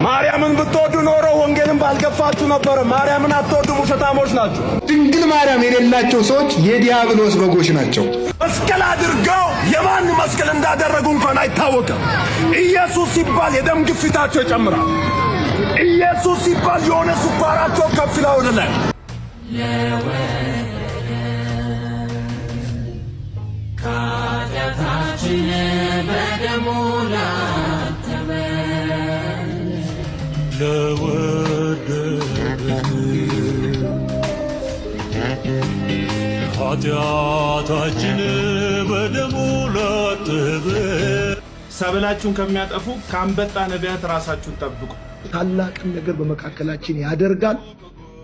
ማርያምን ብትወዱ ኖሮ ወንጌልን ባልገፋችሁ ነበር። ማርያምን አትወዱ፣ ውሸታሞች ናችሁ። ድንግል ማርያም የሌላቸው ሰዎች የዲያብሎስ በጎች ናቸው። መስቀል አድርገው የማን መስቀል እንዳደረጉ እንኳን አይታወቅም። ኢየሱስ ሲባል የደም ግፊታቸው ይጨምራል። ኢየሱስ ሲባል የሆነ ስኳራቸው ከፍ ይላል ወደ ላይ። ካዳታችን በደሙ ላተመ ኃጢአታችን በደሙ ላተመ። ሰብላችሁን ከሚያጠፉ ከአንበጣ ነቢያት ራሳችሁን ጠብቁ። ታላቅን ነገር በመካከላችን ያደርጋል።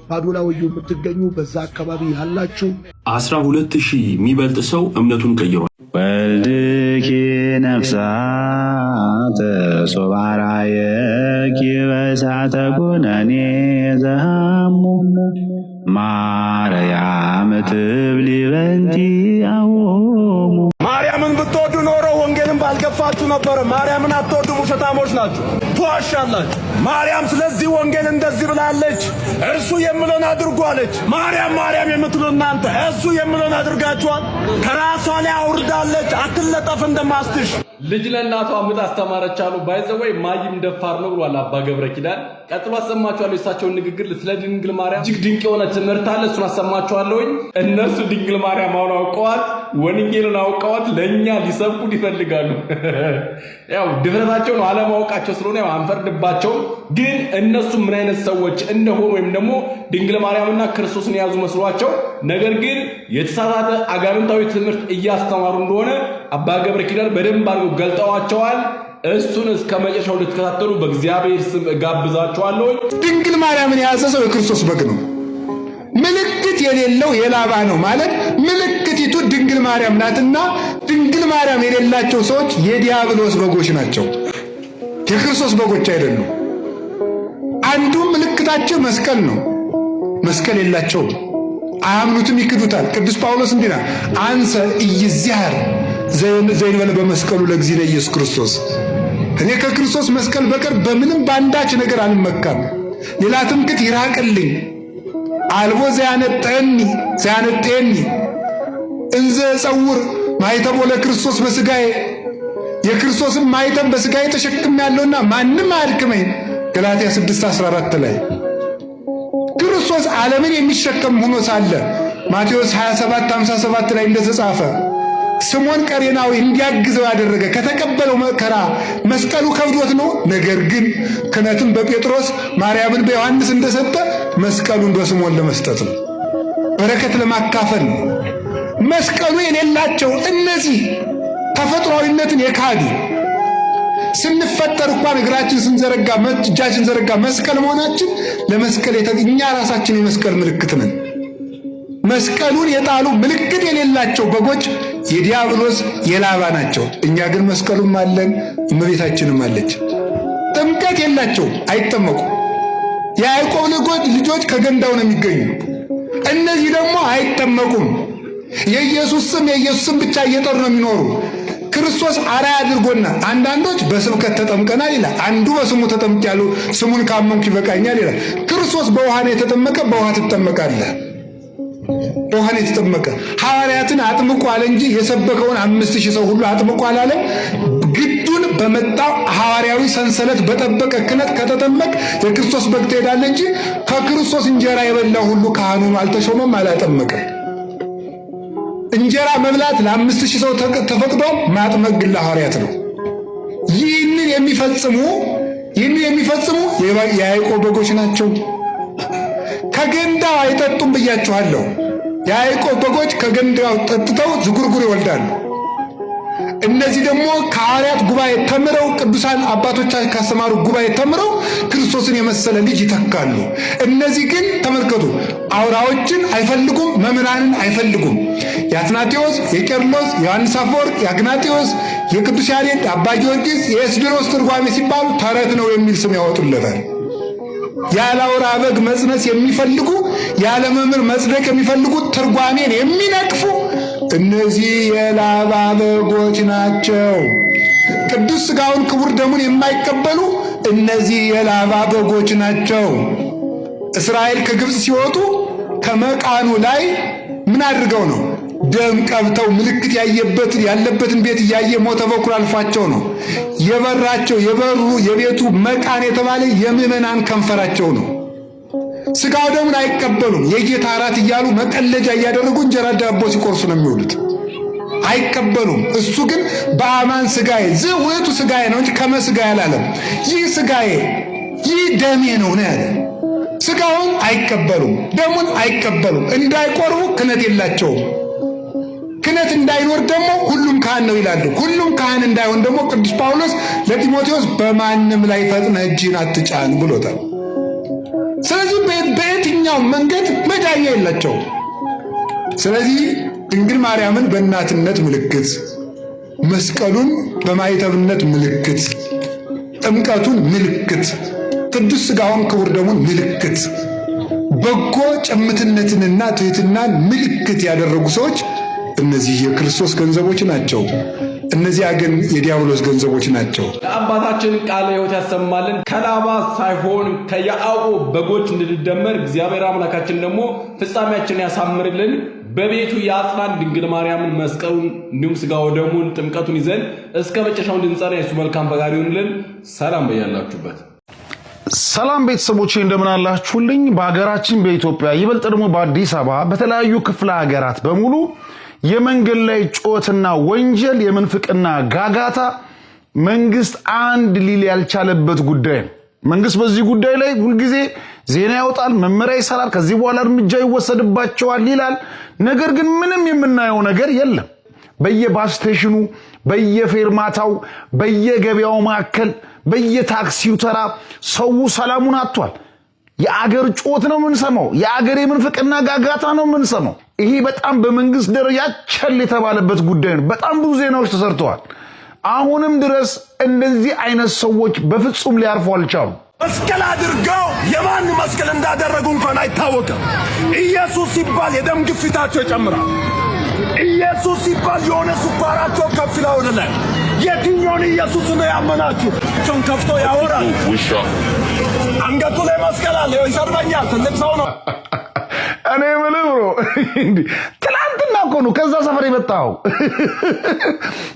ባዶላ ወዩ የምትገኙ በዛ አካባቢ ያላችሁ 12,000 የሚበልጥ ሰው እምነቱን ቀይሯል። ወልድኪ ነፍሳተ ሶባራየኪ በእሳተ ኩነኔ ዘሃሙ ማርያም ትብሊ በንቲ አዎሙ። ማርያምን ብትወዱ ኖሮ ወንጌልን ባልገፋችሁ ነበር። ማርያምን አትወዱ፣ ውሸታሞች ናችሁ፣ ትዋሻላችሁ። ማርያም ስለዚህ ወንጌል እንደዚህ ብላለች፣ እርሱ የሚለውን አድርጉ አለች። ማርያም የምትሉ እናንተ እሱ የሚለውን አድርጋችኋል። ከራሷ ላይ አውርዳለች፣ አትለጠፍ እንደማስትሽ። ልጅ ለእናቷ ምጥ አስተማረች አሉ። ባይዘወይ ማይም ደፋር ነው ብሏል አባ ገብረ ኪዳን። ቀጥሎ አሰማችኋለሁ የእሳቸውን ንግግር ስለ ድንግል ማርያም። እጅግ ድንቅ የሆነ ትምህርት አለ፣ እሱን አሰማችኋለሁ። እነሱ ድንግል ማርያም አሁን አውቀዋት ወንጌልን አውቀዋት ለእኛ ሊሰብኩን ይፈልጋሉ። ያው ድፍረታቸው ነው፣ አለማወቃቸው ስለሆነ ያው አንፈርድባቸውም። ግን እነሱ ምን አይነት ሰዎች እንደሆኑ ወይም ደግሞ ድንግል ማርያምና ክርስቶስን የያዙ መስሏቸው ነገር ግን የተሳሳተ አጋንንታዊ ትምህርት እያስተማሩ እንደሆነ አባ ገብረ ኪዳን በደንብ አድርገው ገልጠዋቸዋል። እሱን እስከ መጨረሻው ልትከታተሉ በእግዚአብሔር ስም እጋብዛችኋለሁ። ድንግል ማርያምን የያዘ ሰው የክርስቶስ በግ ነው። ምልክት የሌለው የላባ ነው ማለት ምልክቲቱ ድንግል ማርያም ናትና፣ ድንግል ማርያም የሌላቸው ሰዎች የዲያብሎስ በጎች ናቸው፣ የክርስቶስ በጎች አይደሉም። አንዱ ምልክታቸው መስቀል ነው። መስቀል የላቸውም፣ አያምኑትም፣ ይክዱታል። ቅዱስ ጳውሎስ እንዲና አንሰ ኢይዝያር ዘይንበለ በመስቀሉ ለእግዚእነ ኢየሱስ ክርስቶስ፣ እኔ ከክርስቶስ መስቀል በቀር በምንም ባንዳች ነገር አልመካም፣ ሌላ ትምክህት ይራቅልኝ። አልቦ ዘያነጠኒ እንዘ ጸውር ማኅተሞ ለክርስቶስ በሥጋዬ፣ የክርስቶስን ማኅተም በሥጋዬ ተሸክሜያለሁና ማንም አያድክመኝ። ገላትያ 6:14 ላይ ክርስቶስ ዓለምን የሚሸከም ሆኖ ሳለ ማቴዎስ 27:57 ላይ እንደተጻፈ ስምዖን ቀሬናዊ እንዲያግዘው ያደረገ ከተቀበለው መከራ መስቀሉ ከብዶት ነው። ነገር ግን ክህነትን በጴጥሮስ ማርያምን በዮሐንስ እንደሰጠ መስቀሉን በስምዖን ለመስጠት ነው፣ በረከት ለማካፈል ነው። መስቀሉ የሌላቸው እነዚህ ተፈጥሯዊነትን የካዱ ስንፈጠር እንኳን እግራችን ስንዘረጋ እጃችን ስንዘረጋ መስቀል መሆናችን ለመስቀል እኛ ራሳችን የመስቀል ምልክት ነን። መስቀሉን የጣሉ ምልክት የሌላቸው በጎች የዲያብሎስ የላባ ናቸው። እኛ ግን መስቀሉም አለን፣ እመቤታችንም አለች። ጥምቀት የላቸው፣ አይጠመቁም። የያዕቆብ ልጆች ከገንዳው ነው የሚገኙ። እነዚህ ደግሞ አይጠመቁም። የኢየሱስ ስም ብቻ እየጠሩ ነው የሚኖሩ። ክርስቶስ አርአያ አድርጎና አንዳንዶች በስብከት ተጠምቀናል ይላል፣ አንዱ በስሙ ተጠምቄያለሁ ስሙን ካመንኩ ይበቃኛል ይላል። ክርስቶስ በውሃ ነው የተጠመቀ፣ በውሃ ትጠመቃለህ። በውሃ ነው የተጠመቀ። ሐዋርያትን አጥምቁ አለ እንጂ የሰበከውን 5,000 ሰው ሁሉ አጥምቁ አላለም። ግዱን በመጣው ሐዋርያዊ ሰንሰለት በጠበቀ ክህነት ከተጠመቅ የክርስቶስ በግ ትሄዳለህ እንጂ ከክርስቶስ እንጀራ የበላው ሁሉ ካህኑ አልተሾመም፣ አላጠመቀም። እንጀራ መብላት ለ5,000 ሰው ተፈቅዶ ማጥመቅ ግን ለሐዋርያት ነው። ይህንን የሚፈጽሙ የያዕቆብ በጎች ናቸው። ከገንዳው አይጠጡም ብያችኋለሁ። የያዕቆብ በጎች ከገንዳው ጠጥተው ዝጉርጉር ይወልዳሉ። እነዚህ ደግሞ ከሐዋርያት ጉባኤ ተምረው ቅዱሳን አባቶቻችን ካስተማሩ ጉባኤ ተምረው ክርስቶስን የመሰለ ልጅ ይተካሉ። እነዚህ ግን ተመልከቱ፣ አውራዎችን አይፈልጉም፣ መምህራንን አይፈልጉም። የአትናቴዎስ፣ የቄርሎስ፣ የዮሐንስ አፈወርቅ፣ የአግናጤዎስ፣ የቅዱስ ያሬድ፣ አባ ጊዮርጊስ፣ የኤስድሮስ ትርጓሜ ሲባሉ ተረት ነው የሚል ስም ያወጡለታል። ያለ አውራ በግ መጽነስ የሚፈልጉ ያለ መምህር መጽደቅ የሚፈልጉ ትርጓሜን የሚነቅፉ እነዚህ የላባ በጎች ናቸው። ቅዱስ ሥጋውን ክቡር ደሙን የማይቀበሉ እነዚህ የላባ በጎች ናቸው። እስራኤል ከግብፅ ሲወጡ ከመቃኑ ላይ ምን አድርገው ነው? ደም ቀብተው ምልክት ያለበትን ቤት እያየ ሞተ በኩር አልፏቸው ነው። የበራቸው የቤቱ መቃን የተባለ የምዕመናን ከንፈራቸው ነው። ስጋው ደሙን አይቀበሉም። የጌታ እራት እያሉ መቀለጃ እያደረጉ እንጀራ ዳቦ ሲቆርሱ ነው የሚውሉት። አይቀበሉም። እሱ ግን በአማን ስጋዬ ዝውቱ ስጋዬ ነው እንጂ ከመስጋዬ አላለም። ይህ ስጋዬ ይህ ደሜ ነው ያለ። ስጋውን አይቀበሉም፣ ደሙን አይቀበሉም። እንዳይቆርቡ ክህነት የላቸውም። ክህነት እንዳይኖር ደግሞ ሁሉም ካህን ነው ይላሉ። ሁሉም ካህን እንዳይሆን ደግሞ ቅዱስ ጳውሎስ ለጢሞቴዎስ በማንም ላይ ፈጥነህ እጅህን አትጫን ብሎታል። ስለዚህ በየትኛው መንገድ መዳኛ የላቸውም። ስለዚህ ድንግል ማርያምን በእናትነት ምልክት፣ መስቀሉን በማይተብነት ምልክት፣ ጥምቀቱን ምልክት፣ ቅዱስ ሥጋውን ክቡር ደሙን ምልክት፣ በጎ ጭምትነትንና ትሕትናን ምልክት ያደረጉ ሰዎች እነዚህ የክርስቶስ ገንዘቦች ናቸው። እነዚያ ግን የዲያብሎስ ገንዘቦች ናቸው። ለአባታችን ቃለ ሕይወት ያሰማልን። ከላባ ሳይሆን ከያዕቆብ በጎች እንድንደመር እግዚአብሔር አምላካችን ደግሞ ፍጻሜያችን ያሳምርልን፣ በቤቱ ያጽናን። ድንግል ማርያምን መስቀሉን እንዲሁም ሥጋ ወደሙን ጥምቀቱን ይዘን እስከ መጨረሻው እንድንጸና የሱ መልካም ፈቃድ ይሁንልን። ሰላም በያላችሁበት። ሰላም ቤተሰቦቼ እንደምን አላችሁልኝ? በሀገራችን በኢትዮጵያ ይበልጥ ደግሞ በአዲስ አበባ በተለያዩ ክፍለ ሀገራት በሙሉ የመንገድ ላይ ጩኸትና ወንጀል፣ የምንፍቅና ጋጋታ መንግስት አንድ ሊል ያልቻለበት ጉዳይ ነው። መንግስት በዚህ ጉዳይ ላይ ሁልጊዜ ዜና ያወጣል፣ መመሪያ ይሰራል፣ ከዚህ በኋላ እርምጃ ይወሰድባቸዋል ይላል። ነገር ግን ምንም የምናየው ነገር የለም። በየባስ ስቴሽኑ፣ በየፌርማታው፣ በየገበያው ማዕከል፣ በየታክሲው ተራ ሰው ሰላሙን አጥቷል። የአገር ጩኸት ነው የምንሰማው። የአገር የምንፍቅና ጋጋታ ነው የምንሰማው። ይሄ በጣም በመንግስት ደረጃ ቸል የተባለበት ጉዳይ ነው። በጣም ብዙ ዜናዎች ተሰርተዋል። አሁንም ድረስ እንደዚህ አይነት ሰዎች በፍጹም ሊያርፉ አልቻሉ። መስቀል አድርገው የማን መስቀል እንዳደረጉ እንኳን አይታወቅም። ኢየሱስ ሲባል የደም ግፊታቸው ይጨምራል። ኢየሱስ ሲባል የሆነ ስኳራቸው ከፍ ይላል ወደ ላይ። የትኛውን ኢየሱስ ነው ያመናችሁ? ቸውን ከፍቶ ያወራል። አንገቱ ላይ መስቀል አለ። ይሰርበኛል። ትልቅ ሰው ነው። እኔ ምንም ነው ትላንትና እኮ ነው ከዛ ሰፈር የመጣው።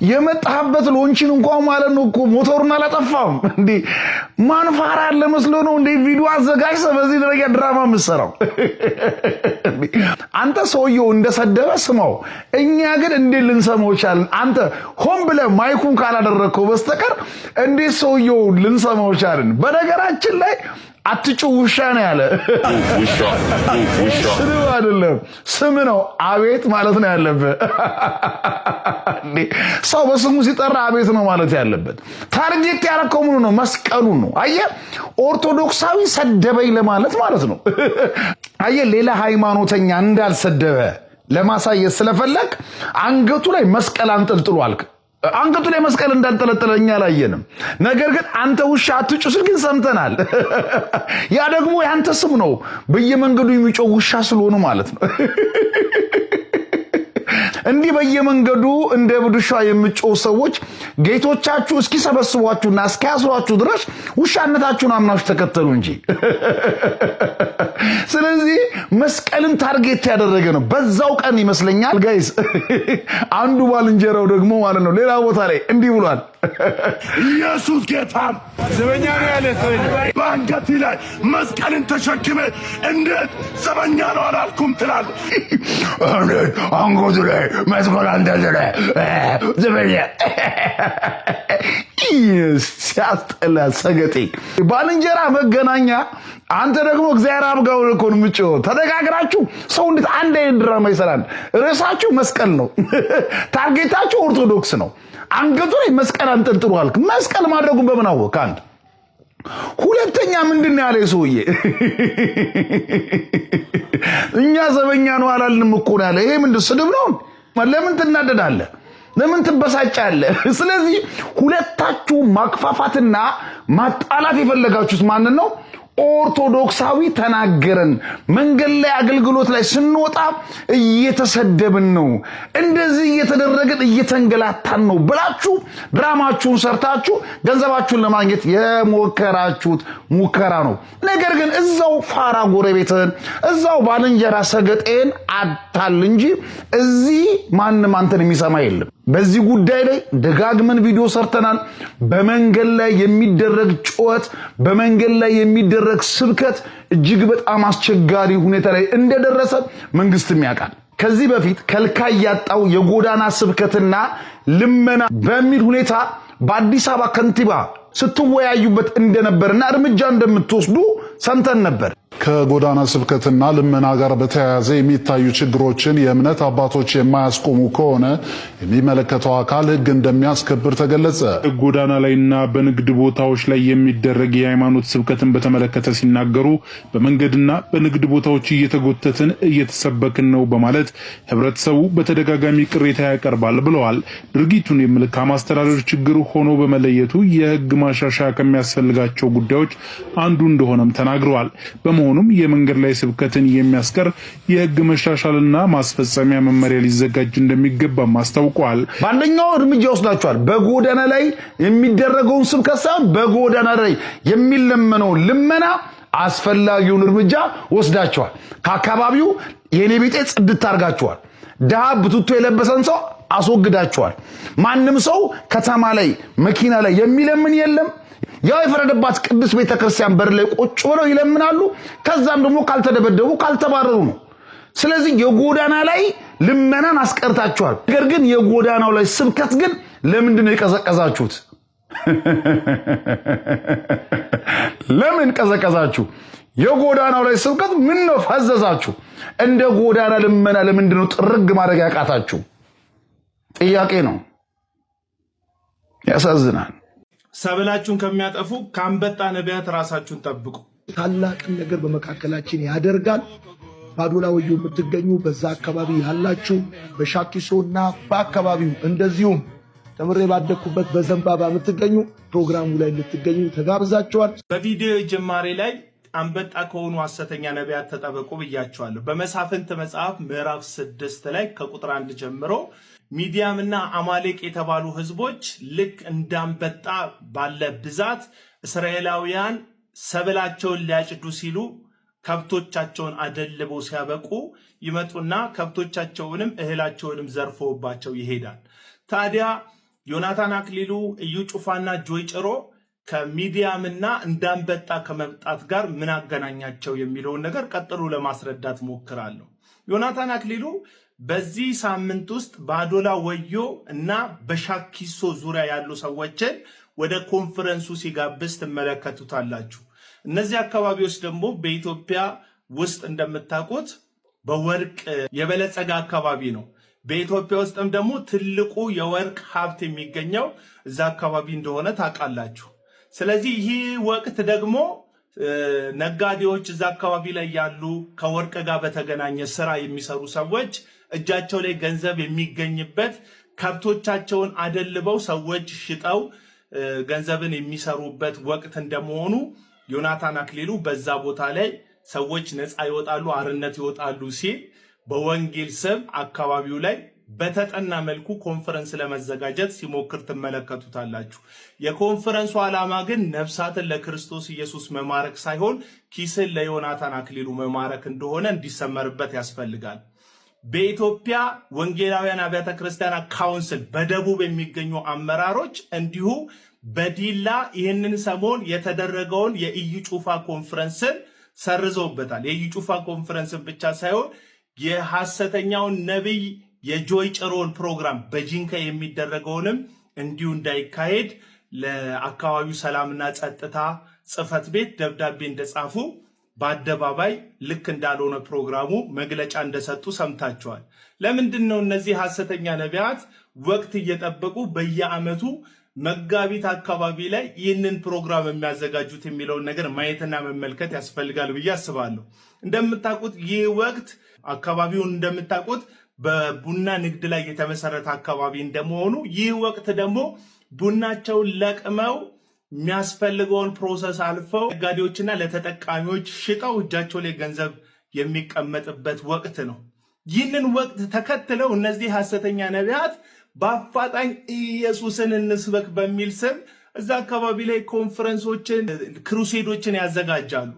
የመጣበት ሎንቺን እንኳን ማለት ነው እኮ ሞተሩን አላጠፋም እንዴ? ማንፋራ ያለ መስሎ ነው እንዴ? ቪዲዮ አዘጋጅተህ በዚህ ደረጃ ድራማ የምትሰራው? አንተ ሰውየው እንደሰደበ ስማው፣ እኛ ግን እንዴት ልንሰማው ቻልን? አንተ ሆን ብለህ ማይኩን ካላደረግከው በስተቀር እንዴት ሰውየው ልንሰማው ቻልን? በነገራችን ላይ አትጩ ውሻ ነው ያለ። ስም አይደለም ስም ነው። አቤት ማለት ነው ያለበት። ሰው በስሙ ሲጠራ አቤት ነው ማለት ያለበት። ታርጌት ያረከው ምኑ ነው? መስቀሉ ነው። አየህ፣ ኦርቶዶክሳዊ ሰደበኝ ለማለት ማለት ነው። አየህ፣ ሌላ ሃይማኖተኛ እንዳልሰደበ ለማሳየት ስለፈለግ አንገቱ ላይ መስቀል አንጠልጥሎ አልክ። አንገቱ ላይ መስቀል እንዳንጠለጠለኛ አላየንም። ነገር ግን አንተ ውሻ አትጩ ስል ግን ሰምተናል። ያ ደግሞ ያንተ ስም ነው። በየመንገዱ የሚጮህ ውሻ ስለሆነ ማለት ነው። እንዲህ በየመንገዱ እንደ ብዱሻ የምጮህ ሰዎች ጌቶቻችሁ እስኪሰበስቧችሁና እስኪያስሯችሁ ድረስ ውሻነታችሁን አምናችሁ ተከተሉ እንጂ። ስለዚህ መስቀልን ታርጌት ያደረገ ነው። በዛው ቀን ይመስለኛል ጋይስ አንዱ ባልንጀራው ደግሞ ማለት ነው ሌላ ቦታ ላይ እንዲህ ብሏል። ኢየሱስ ጌታ ዘበኛ ነው ያለ ሰው በአንገት ላይ መስቀልን ተሸክመ እንዴት ዘበኛ ነው አላልኩም ትላለህ? አንገቱ ላይ መስቀል አንጠልጥለ ዘበኛ። ሲያስጠላ ሰገጤ ባልንጀራ መገናኛ። አንተ ደግሞ እግዚአብሔር አብጋው እኮ ነው የምትጮህ። ተደጋግራችሁ ሰው እንዴት አንድ አይነት ድራማ ይሰራል? ርዕሳችሁ መስቀል ነው፣ ታርጌታችሁ ኦርቶዶክስ ነው። አንገቱ ላይ መስቀል አንጠልጥሏል። መስቀል ማድረጉን በምን አወቅ? አንድ ሁለተኛ ምንድን ነው ያለ ሰውዬ? እኛ ዘበኛ ነው አላልንም እኮ ነው ያለ። ይሄ ምንድን ስድብ ነው? ለምን ትናደዳለህ? ለምን ትበሳጫለህ? ስለዚህ ሁለታችሁ ማክፋፋትና ማጣላት የፈለጋችሁት ማንን ነው? ኦርቶዶክሳዊ ተናገረን መንገድ ላይ አገልግሎት ላይ ስንወጣ እየተሰደብን ነው እንደዚህ እየተደረገን እየተንገላታን ነው ብላችሁ ድራማችሁን ሰርታችሁ ገንዘባችሁን ለማግኘት የሞከራችሁት ሙከራ ነው። ነገር ግን እዛው ፋራ ጎረቤትን እዛው ባልንጀራ ሰገጤን አታል እንጂ እዚህ ማንም አንተን የሚሰማ የለም። በዚህ ጉዳይ ላይ ደጋግመን ቪዲዮ ሰርተናል። በመንገድ ላይ የሚደረግ ጩኸት በመንገድ ላይ የሚደረግ ስብከት እጅግ በጣም አስቸጋሪ ሁኔታ ላይ እንደደረሰ መንግስትም ያውቃል። ከዚህ በፊት ከልካይ ያጣው የጎዳና ስብከትና ልመና በሚል ሁኔታ በአዲስ አበባ ከንቲባ ስትወያዩበት እንደነበርና እርምጃ እንደምትወስዱ ሰምተን ነበር። ከጎዳና ስብከትና ልመና ጋር በተያያዘ የሚታዩ ችግሮችን የእምነት አባቶች የማያስቆሙ ከሆነ የሚመለከተው አካል ሕግ እንደሚያስከብር ተገለጸ። ጎዳና ላይና በንግድ ቦታዎች ላይ የሚደረግ የሃይማኖት ስብከትን በተመለከተ ሲናገሩ በመንገድና በንግድ ቦታዎች እየተጎተትን እየተሰበክን ነው በማለት ህብረተሰቡ በተደጋጋሚ ቅሬታ ያቀርባል ብለዋል። ድርጊቱን የመልካም አስተዳደር ችግር ሆኖ በመለየቱ የሕግ ማሻሻያ ከሚያስፈልጋቸው ጉዳዮች አንዱ እንደሆነም ተናግረዋል። በመሆኑም የመንገድ ላይ ስብከትን የሚያስቀር የሕግ መሻሻልና ማስፈጸሚያ መመሪያ ሊዘጋጅ እንደሚገባ አስታውቀዋል። ባንደኛው እርምጃ ወስዳቸዋል። በጎዳና ላይ የሚደረገውን ስብከት ሳይሆን በጎዳና ላይ የሚለመነው ልመና አስፈላጊውን እርምጃ ወስዳቸዋል። ከአካባቢው የኔ ቤቴ ጽድት አድርጋቸዋል። ደሃ ብቱቶ የለበሰን ሰው አስወግዳቸዋል። ማንም ሰው ከተማ ላይ መኪና ላይ የሚለምን የለም። ያው የፈረደባት ቅዱስ ቤተክርስቲያን በር ላይ ቁጭ ብለው ይለምናሉ። ከዛም ደግሞ ካልተደበደቡ ካልተባረሩ ነው። ስለዚህ የጎዳና ላይ ልመናን አስቀርታችኋል። ነገር ግን የጎዳናው ላይ ስብከት ግን ለምንድን ነው የቀዘቀዛችሁት? ለምን ቀዘቀዛችሁ? የጎዳናው ላይ ስብከት ምን ነው ፈዘዛችሁ? እንደ ጎዳና ልመና ለምንድን ነው ጥርግ ማድረግ ያቃታችሁ? ጥያቄ ነው። ያሳዝናል። ሰብላችሁን ከሚያጠፉ ከአንበጣ ነቢያት ራሳችሁን ጠብቁ። ታላቅን ነገር በመካከላችን ያደርጋል። ባዶላ ወዩ የምትገኙ በዛ አካባቢ ያላችሁ በሻኪሶና በአካባቢው እንደዚሁም ተምሬ ባደኩበት በዘንባባ የምትገኙ ፕሮግራሙ ላይ ልትገኙ ተጋብዛችኋል። በቪዲዮ ጅማሬ ላይ አንበጣ ከሆኑ ሐሰተኛ ነቢያት ተጠበቁ ብያችኋለሁ። በመሳፍንት መጽሐፍ ምዕራፍ 6 ላይ ከቁጥር 1 ጀምሮ ሚዲያምና አማሌቅ የተባሉ ህዝቦች ልክ እንዳንበጣ ባለ ብዛት እስራኤላውያን ሰብላቸውን ሊያጭዱ ሲሉ ከብቶቻቸውን አደልበው ሲያበቁ ይመጡና ከብቶቻቸውንም እህላቸውንም ዘርፈውባቸው ይሄዳል። ታዲያ ዮናታን አክሊሉ፣ እዩ ጩፋና ጆይ ጭሮ ከሚዲያምና እንዳንበጣ ከመምጣት ጋር ምን አገናኛቸው የሚለውን ነገር ቀጥሎ ለማስረዳት ሞክራለሁ። ዮናታን አክሊሉ በዚህ ሳምንት ውስጥ ባዶላ ወዮ እና በሻኪሶ ዙሪያ ያሉ ሰዎችን ወደ ኮንፈረንሱ ሲጋብዝ ትመለከቱታላችሁ። እነዚህ አካባቢዎች ደግሞ በኢትዮጵያ ውስጥ እንደምታውቁት በወርቅ የበለጸገ አካባቢ ነው። በኢትዮጵያ ውስጥም ደግሞ ትልቁ የወርቅ ሀብት የሚገኘው እዛ አካባቢ እንደሆነ ታውቃላችሁ። ስለዚህ ይህ ወቅት ደግሞ ነጋዴዎች እዛ አካባቢ ላይ ያሉ ከወርቅ ጋር በተገናኘ ስራ የሚሰሩ ሰዎች እጃቸው ላይ ገንዘብ የሚገኝበት ከብቶቻቸውን አደልበው ሰዎች ሽጠው ገንዘብን የሚሰሩበት ወቅት እንደመሆኑ ዮናታን አክሊሉ በዛ ቦታ ላይ ሰዎች ነፃ ይወጣሉ፣ አርነት ይወጣሉ ሲል በወንጌል ስም አካባቢው ላይ በተጠና መልኩ ኮንፈረንስ ለመዘጋጀት ሲሞክር ትመለከቱታላችሁ። የኮንፈረንሱ ዓላማ ግን ነፍሳትን ለክርስቶስ ኢየሱስ መማረክ ሳይሆን ኪስን ለዮናታን አክሊሉ መማረክ እንደሆነ እንዲሰመርበት ያስፈልጋል። በኢትዮጵያ ወንጌላውያን አብያተ ክርስቲያናት ካውንስል በደቡብ የሚገኙ አመራሮች እንዲሁ በዲላ ይህንን ሰሞን የተደረገውን የኢዩ ጩፋ ኮንፈረንስን ሰርዘውበታል። የኢዩ ጩፋ ኮንፈረንስን ብቻ ሳይሆን የሐሰተኛውን ነቢይ የጆይ ጭሮን ፕሮግራም በጂንካ የሚደረገውንም እንዲሁ እንዳይካሄድ ለአካባቢው ሰላምና ጸጥታ ጽሕፈት ቤት ደብዳቤ እንደጻፉ በአደባባይ ልክ እንዳልሆነ ፕሮግራሙ መግለጫ እንደሰጡ ሰምታችኋል። ለምንድን ነው እነዚህ ሐሰተኛ ነቢያት ወቅት እየጠበቁ በየዓመቱ መጋቢት አካባቢ ላይ ይህንን ፕሮግራም የሚያዘጋጁት የሚለውን ነገር ማየትና መመልከት ያስፈልጋል ብዬ አስባለሁ። እንደምታውቁት ይህ ወቅት አካባቢውን እንደምታውቁት በቡና ንግድ ላይ የተመሰረተ አካባቢ እንደመሆኑ ይህ ወቅት ደግሞ ቡናቸውን ለቅመው የሚያስፈልገውን ፕሮሰስ አልፈው ነጋዴዎችና ለተጠቃሚዎች ሽጠው እጃቸው ላይ ገንዘብ የሚቀመጥበት ወቅት ነው። ይህንን ወቅት ተከትለው እነዚህ ሐሰተኛ ነቢያት በአፋጣኝ ኢየሱስን እንስበክ በሚል ስም እዛ አካባቢ ላይ ኮንፈረንሶችን፣ ክሩሴዶችን ያዘጋጃሉ።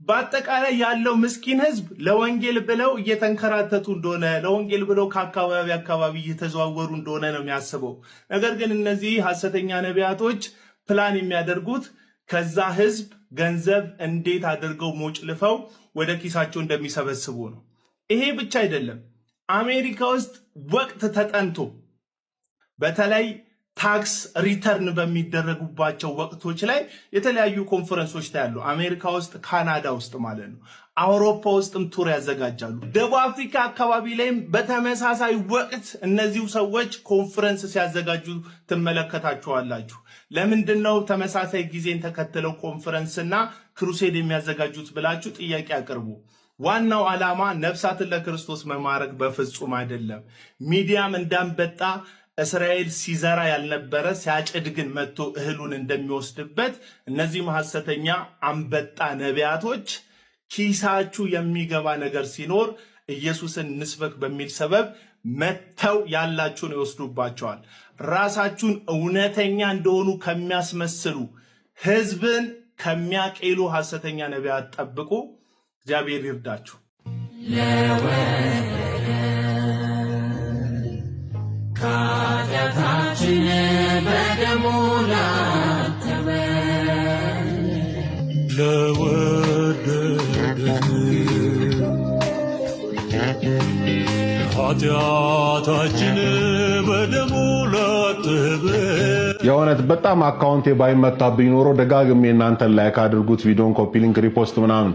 በአጠቃላይ ያለው ምስኪን ህዝብ ለወንጌል ብለው እየተንከራተቱ እንደሆነ፣ ለወንጌል ብለው ከአካባቢ እየተዘዋወሩ እንደሆነ ነው የሚያስበው። ነገር ግን እነዚህ ሐሰተኛ ነቢያቶች ፕላን የሚያደርጉት ከዛ ህዝብ ገንዘብ እንዴት አድርገው ሞጭልፈው ወደ ኪሳቸው እንደሚሰበስቡ ነው። ይሄ ብቻ አይደለም። አሜሪካ ውስጥ ወቅት ተጠንቶ በተለይ ታክስ ሪተርን በሚደረጉባቸው ወቅቶች ላይ የተለያዩ ኮንፈረንሶች ታያሉ። አሜሪካ ውስጥ፣ ካናዳ ውስጥ ማለት ነው። አውሮፓ ውስጥም ቱር ያዘጋጃሉ። ደቡብ አፍሪካ አካባቢ ላይም በተመሳሳይ ወቅት እነዚሁ ሰዎች ኮንፈረንስ ሲያዘጋጁ ትመለከታቸዋላችሁ። ለምንድን ነው ተመሳሳይ ጊዜን ተከትለው ኮንፈረንስና ክሩሴድ የሚያዘጋጁት ብላችሁ ጥያቄ አቅርቡ። ዋናው ዓላማ ነፍሳትን ለክርስቶስ መማረክ በፍጹም አይደለም። ሚዲያም እንዳንበጣ እስራኤል ሲዘራ ያልነበረ ሲያጭድ ግን መጥቶ እህሉን እንደሚወስድበት እነዚህ ሐሰተኛ አንበጣ ነቢያቶች ኪሳችሁ የሚገባ ነገር ሲኖር ኢየሱስን ንስበክ በሚል ሰበብ መተው ያላችሁን ይወስዱባቸዋል። ራሳችሁን እውነተኛ እንደሆኑ ከሚያስመስሉ ህዝብን ከሚያቄሉ ሐሰተኛ ነቢያት ጠብቁ። እግዚአብሔር ይርዳችሁ። ከኃጢአታችን በደሙ ላጠበ ለወደደን ኃጢአታችን በደሙ ላጠበ። የእውነት በጣም አካውንቴ ባይመታብኝ ኖሮ ደጋግሜ እናንተን ላይክ አድርጉት፣ ቪዲዮን ኮፒ ሊንክ ሪፖስት ምናምን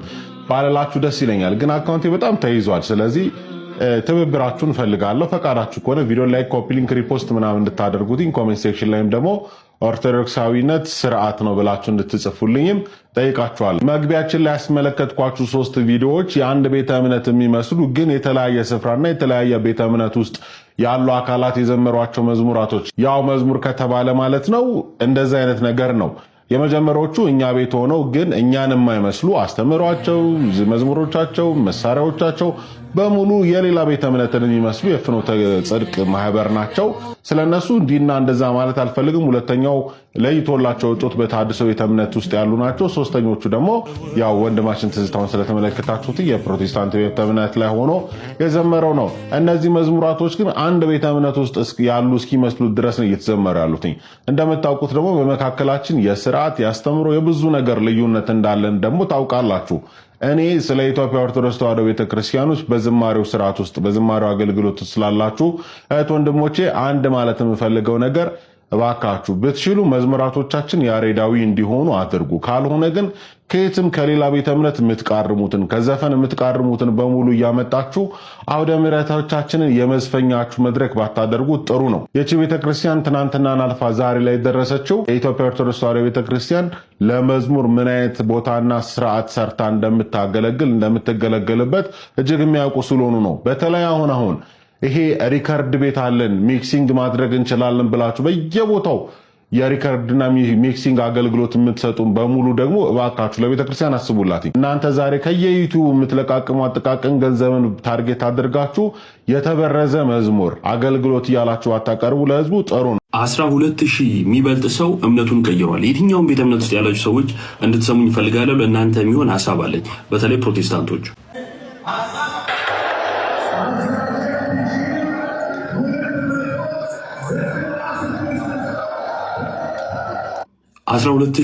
ባለላችሁ ደስ ይለኛል። ግን አካውንቴ በጣም ተይዟል። ስለዚህ ትብብራችሁን ፈልጋለሁ። ፈቃዳችሁ ከሆነ ቪዲዮ ላይክ፣ ኮፒ ሊንክ፣ ሪፖስት ምናምን እንድታደርጉትኝ ኮሜንት ሴክሽን ላይም ደግሞ ኦርቶዶክሳዊነት ስርዓት ነው ብላችሁ እንድትጽፉልኝም ጠይቃችኋለሁ። መግቢያችን ላይ ያስመለከትኳችሁ 3 ቪዲዮዎች የአንድ ቤተ እምነት የሚመስሉ ግን የተለያየ ስፍራና የተለያየ ቤተ እምነት ውስጥ ያሉ አካላት የዘመሯቸው መዝሙራቶች፣ ያው መዝሙር ከተባለ ማለት ነው እንደዚህ አይነት ነገር ነው። የመጀመሪያዎቹ እኛ ቤት ሆነው ግን እኛን የማይመስሉ አስተምሯቸው፣ መዝሙሮቻቸው፣ መሳሪያዎቻቸው በሙሉ የሌላ ቤተ እምነትን የሚመስሉ የፍኖተ ጽድቅ ማህበር ናቸው። ስለነሱ እንዲና እንደዛ ማለት አልፈልግም። ሁለተኛው ለይቶላቸው ወጡት በተሐድሶ ቤተ እምነት ውስጥ ያሉ ናቸው። ሶስተኞቹ ደግሞ ያው ወንድማችን ትዝታውን ስለተመለከታችሁት የፕሮቴስታንት ቤተ እምነት ላይ ሆኖ የዘመረው ነው። እነዚህ መዝሙራቶች ግን አንድ ቤተ እምነት ውስጥ ያሉ እስኪመስሉት ድረስ ነው እየተዘመሩ ያሉት። እንደምታውቁት ደግሞ በመካከላችን የስርዓት ያስተምሮ የብዙ ነገር ልዩነት እንዳለን ደግሞ ታውቃላችሁ። እኔ ስለ ኢትዮጵያ ኦርቶዶክስ ተዋሕዶ ቤተክርስቲያኖች በዝማሬው ስርዓት ውስጥ በዝማሬው አገልግሎት ስላላችሁ እህት ወንድሞቼ አንድ ማለት የምፈልገው ነገር እባካችሁ ብትችሉ መዝሙራቶቻችን ያሬዳዊ እንዲሆኑ አድርጉ። ካልሆነ ግን ከየትም ከሌላ ቤተ እምነት የምትቃርሙትን ከዘፈን የምትቃርሙትን በሙሉ እያመጣችሁ አውደ ምሕረቶቻችንን የመዝፈኛችሁ መድረክ ባታደርጉት ጥሩ ነው። የቺ ቤተክርስቲያን ትናንትናን አልፋ ዛሬ ላይ ደረሰችው። የኢትዮጵያ ኦርቶዶክስ ተዋሕዶ ቤተክርስቲያን ለመዝሙር ምን አይነት ቦታና ስርዓት ሰርታ እንደምትገለገልበት እጅግ የሚያውቁ ስለሆኑ ነው። በተለይ አሁን ይሄ ሪከርድ ቤት አለን ሚክሲንግ ማድረግ እንችላለን ብላችሁ በየቦታው የሪከርድና ሚክሲንግ አገልግሎት የምትሰጡን በሙሉ ደግሞ እባካችሁ ለቤተክርስቲያን አስቡላት። እናንተ ዛሬ ከየዩቲዩብ የምትለቃቅሙ አጠቃቀን ገንዘብን ታርጌት አድርጋችሁ የተበረዘ መዝሙር አገልግሎት እያላችሁ አታቀርቡ ለህዝቡ ጥሩ ነው። 12,000 የሚበልጥ ሰው እምነቱን ቀይሯል። የትኛውም ቤተ እምነት ውስጥ ያላችሁ ሰዎች እንድትሰሙኝ እፈልጋለሁ። ለእናንተ የሚሆን ሐሳብ አለኝ። በተለይ ፕሮቴስታንቶች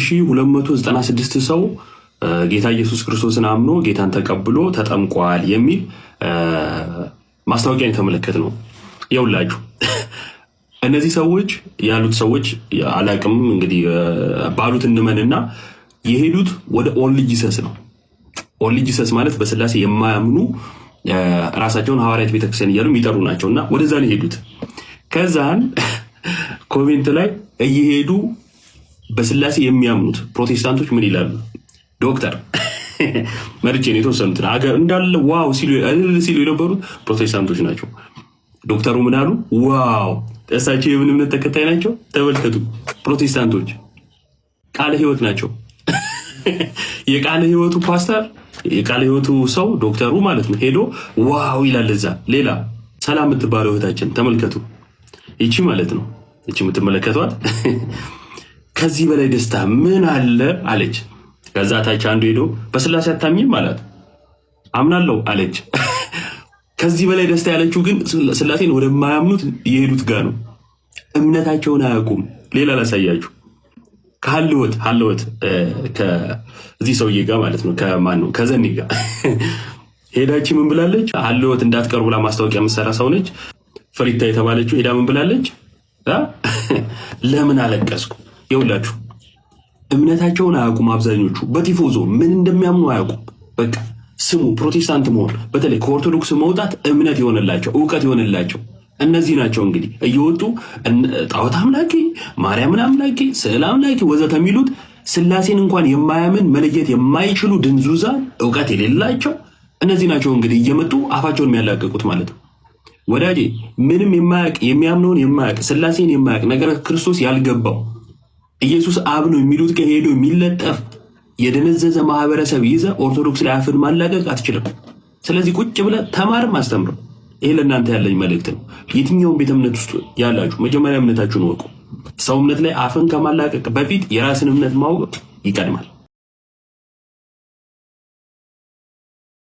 12,296 ሰው ጌታ ኢየሱስ ክርስቶስን አምኖ ጌታን ተቀብሎ ተጠምቋል የሚል ማስታወቂያ የተመለከተ ነው። ይኸውላችሁ እነዚህ ሰዎች ያሉት ሰዎች አላቅም እንግዲህ ባሉት እንመንና የሄዱት ወደ ኦንሊ ጂሰስ ነው። ኦንሊ ጂሰስ ማለት በስላሴ የማያምኑ ራሳቸውን ሐዋርያት ቤተክርስቲያን እያሉ የሚጠሩ ናቸውና ወደዛ ነው የሄዱት። ከዛን ኮሜንት ላይ እየሄዱ በስላሴ የሚያምኑት ፕሮቴስታንቶች ምን ይላሉ? ዶክተር መርጬ ነው የተወሰኑትን አገር እንዳለ ዋው ሲሉ የነበሩት ፕሮቴስታንቶች ናቸው። ዶክተሩ ምን አሉ? ዋው እሳቸው የምን እምነት ተከታይ ናቸው? ተመልከቱ። ፕሮቴስታንቶች ቃለ ሕይወት ናቸው። የቃለ ሕይወቱ ፓስተር የቃለ ሕይወቱ ሰው ዶክተሩ ማለት ነው ሄዶ ዋው ይላል። እዛ ሌላ ሰላም የምትባለው እህታችን ተመልከቱ። ይቺ ማለት ነው ይቺ የምትመለከቷት ከዚህ በላይ ደስታ ምን አለ አለች። ከዛ ታች አንዱ ሄዶ በስላሴ አታምኝም አላት። አምናለሁ አለች። ከዚህ በላይ ደስታ ያለችው ግን ስላሴን ወደማያምኑት የሄዱት ጋር ነው። እምነታቸውን አያውቁም። ሌላ ላሳያችሁ። ከሀልወት ከዚህ ሰውዬ ጋር ማለት ነው ከማን ነው ከዘኒ ጋር ሄዳች ምን ብላለች? ሀልወት እንዳትቀርቡ ብላ ማስታወቂያ የምትሰራ ሰው ነች። ፍሪታ የተባለችው ሄዳ ምን ብላለች? ለምን አለቀስኩ? ይኸውላችሁ እምነታቸውን አያውቁም። አብዛኞቹ በቲፎዞ ምን እንደሚያምኑ አያውቁም። በቃ ስሙ ፕሮቴስታንት መሆን በተለይ ከኦርቶዶክስ መውጣት እምነት የሆነላቸው እውቀት የሆነላቸው እነዚህ ናቸው። እንግዲህ እየወጡ ጣዖት አምላኪ፣ ማርያምን አምላኪ፣ ስዕል አምላኪ ወዘተ የሚሉት ስላሴን እንኳን የማያምን መለየት የማይችሉ ድንዙዛ እውቀት የሌላቸው እነዚህ ናቸው። እንግዲህ እየመጡ አፋቸውን የሚያላቀቁት ማለት ነው። ወዳጄ ምንም የማያውቅ የሚያምነውን የማያውቅ ስላሴን የማያውቅ ነገር ክርስቶስ ያልገባው ኢየሱስ አብ ነው የሚሉት ከሄዶ የሚለጠፍ የደነዘዘ ማህበረሰብ ይዘ ኦርቶዶክስ ላይ አፍን ማላቀቅ አትችልም። ስለዚህ ቁጭ ብለ ተማርም አስተምረው። ይሄ ለእናንተ ያለኝ መልእክት ነው። የትኛውን ቤተ እምነት ውስጥ ያላችሁ መጀመሪያ እምነታችሁን ወቁ። ሰው እምነት ላይ አፍን ከማላቀቅ በፊት የራስን እምነት ማወቅ ይቀድማል።